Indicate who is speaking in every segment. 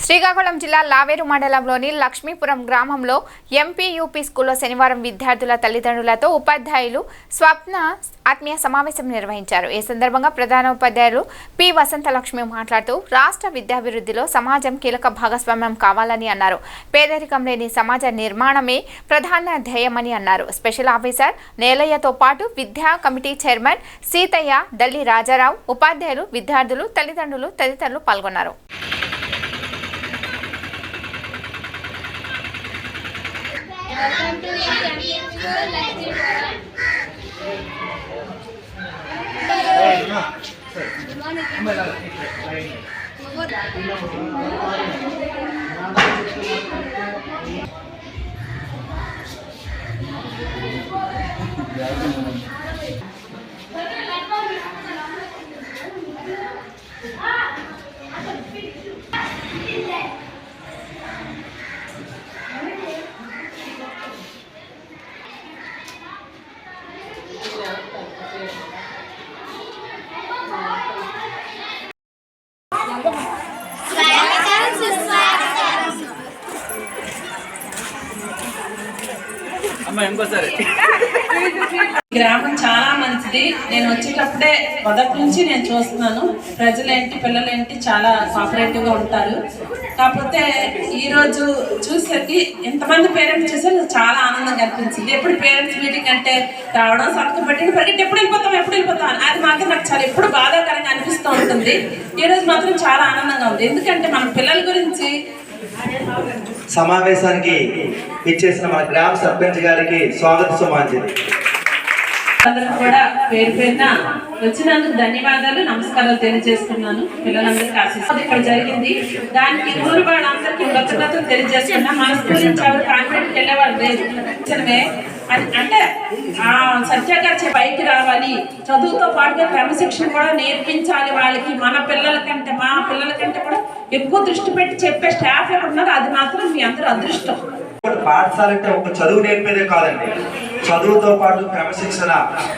Speaker 1: శ్రీకాకుళం జిల్లా లావేరు మండలంలోని లక్ష్మీపురం గ్రామంలో ఎంపీయూపీ స్కూల్లో శనివారం విద్యార్థుల తల్లిదండ్రులతో ఉపాధ్యాయులు స్వప్న ఆత్మీయ సమావేశం నిర్వహించారు. ఈ సందర్భంగా ప్రధాన ఉపాధ్యాయులు పి వసంతలక్ష్మి మాట్లాడుతూ రాష్ట్ర విద్యాభివృద్ధిలో సమాజం కీలక భాగస్వామ్యం కావాలని అన్నారు. పేదరికం లేని సమాజ నిర్మాణమే ప్రధాన ధ్యేయమని అన్నారు. స్పెషల్ ఆఫీసర్ నేలయ్యతో పాటు విద్యా కమిటీ చైర్మన్ సీతయ్య, డల్లి రాజారావు, ఉపాధ్యాయులు, విద్యార్థులు, తల్లిదండ్రులు తదితరులు పాల్గొన్నారు.
Speaker 2: Welcome to the champion school Lexington. Good morning.
Speaker 3: గ్రామం చాలా మంచిది. నేను వచ్చేటప్పుడే మొదటి నుంచి నేను చూస్తున్నాను. ప్రజలేంటి, పిల్లలేంటి చాలా కోఆపరేటివ్ గా ఉంటారు. కాకపోతే ఈ రోజు చూసేసరికి ఎంతమంది పేరెంట్స్ చూసారు, చాలా ఆనందంగా అనిపించింది. ఎప్పుడు పేరెంట్స్ మీటింగ్ అంటే రావడం, సంతకం పెట్టి పరిగెట్టి ఎప్పుడు వెళ్ళిపోతాం అది మాత్రం నాకు చాలా ఎప్పుడు బాధాకరంగా అనిపిస్తూ ఉంటుంది. ఈ రోజు మాత్రం చాలా ఆనందంగా ఉంది. ఎందుకంటే మన పిల్లల గురించి
Speaker 4: సమావేశానికి ఇచ్చేసిన మన గ్రామ సర్పంచ్ గారికి స్వాగత సుమాంజలి.
Speaker 3: అందరికి కూడా పేరు పేరున వచ్చినందుకు ధన్యవాదాలు, నమస్కారాలు తెలియజేస్తున్నాను. పిల్లలందరికీ ఆశిస్తుంది ఇక్కడ జరిగింది. దానికి ఊరు వాళ్ళందరికీ కృతజ్ఞతలు తెలియజేస్తున్నా. మన స్కూల్ నుంచి ఎవరు కాన్వెంట్కి వెళ్ళేవాళ్ళు లేదు. అంటే ఆ సత్యాగ్రహ పైకి రావాలి, చదువుతో పాటుగా క్రమశిక్షణ కూడా నేర్పించాలి వాళ్ళకి. మన పిల్లల కంటే మా పిల్లల కంటే కూడా ఎక్కువ దృష్టి పెట్టి చెప్పే స్టాఫ్ ఎక్కడ ఉన్నారో అది మాత్రం మీ అందరూ అదృష్టం.
Speaker 4: పాఠశాల అంటే ఒక చదువు నేర్పేదే కాదండి, చదువుతో పాటు క్రమశిక్షణ,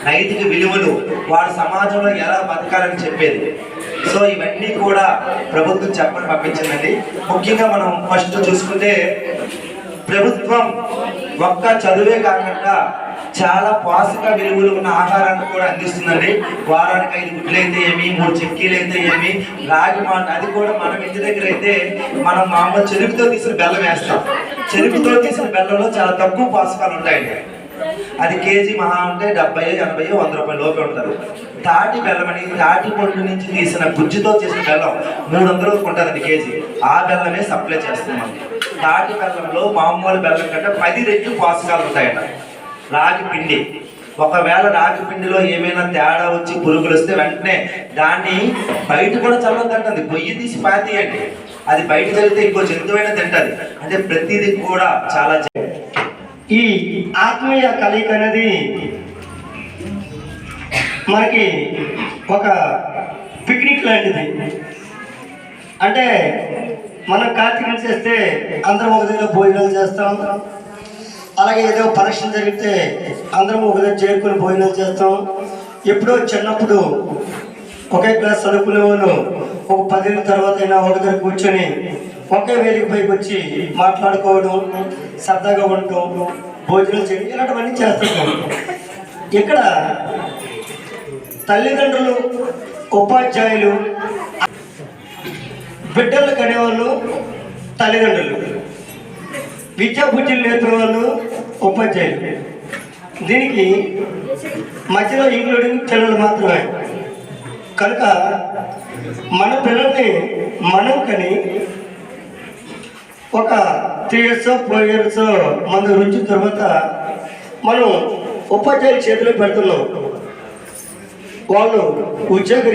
Speaker 4: నైతిక విలువలు, వారి సమాజంలో ఎలా బతకాలని చెప్పేది. సో ఇవన్నీ కూడా ప్రభుత్వం చెప్పని పంపించిందండి. ముఖ్యంగా మనం ఫస్ట్ చూసుకుంటే ప్రభుత్వం ఒక్క చదువే కాకుండా చాలా పోషక విలువలు ఉన్న ఆహారాన్ని కూడా అందిస్తుందండి. వారానికి 5 గుడ్లు అయితే ఏమి, 3 చెక్కీలు అయితే ఏమి, రాగి మాట, అది కూడా మనం ఇంటి దగ్గర అయితే మనం మామూలు చెరుకుతో తీసిన బెల్లం వేస్తాం. చెరుకుతో తీసిన బెల్లంలో చాలా తక్కువ పోషకాలు ఉంటాయండి. అది కేజీ మహా ఉంటే 70, 80, 100 రూపాయల లోపే ఉంటారు. తాటి బెల్లం అని, తాటి పండు నుంచి తీసిన గుజ్జుతో చేసిన బెల్లం 300 ఉంటుందండి కేజీ. ఆ బెల్లమే సప్లై చేస్తున్నాం. తాటి బెల్లంలో మామూలు బెల్లం కంటే 10 రెట్లు పోషకాలు ఉంటాయట. రాగి పిండి, ఒకవేళ రాగి పిండిలో ఏమైనా తేడా వచ్చి పురుగులు వస్తే వెంటనే దాన్ని బయట కూడా చల్లొద్దంటుంది, పొయ్యి తీసి పాతేయండి. అది బయట చదివితే ఇంకో జంతువైనా తింటది. అంటే ప్రతిదీ కూడా చాలా.
Speaker 5: ఈ ఆత్మీయ కలయిక అనేది మనకి ఒక పిక్నిక్ లాంటిది. అంటే మనం కార్తీకం చేస్తే అందరం ఒక దగ్గర భోజనాలు చేస్తాం. అలాగే ఏదో పరీక్షలు జరిగితే అందరం ఒక దగ్గర చేరుకుని భోజనాలు చేస్తాం. ఎప్పుడో చిన్నప్పుడు ఒకే క్లాస్ చదువుకునే వాళ్ళు ఒక 10 ఏళ్ళ తర్వాత అయినా ఒక దగ్గర కూర్చొని ఒకే వేదిక పైకి వచ్చి మాట్లాడుకోవడం, సరదాగా ఉండటం, భోజనాలు చేయడం, ఇలాంటివన్నీ చేస్తున్నాం. ఇక్కడ తల్లిదండ్రులు, ఉపాధ్యాయులు, బిడ్డలు కనేవాళ్ళు తల్లిదండ్రులు, విద్యా బుద్ధులు నేర్పేవాళ్ళు ఉపాధ్యాయులు. దీనికి మధ్యలో ఇంక్లూడింగ్ పిల్లలు మాత్రమే. కనుక మన పిల్లల్ని మనం కని ఒక 3 years 4 years మన రుచి తర్వాత మనం ఉపాధ్యాయుల చేతిలో పెడుతున్నాం. వాళ్ళు ఉద్యోగ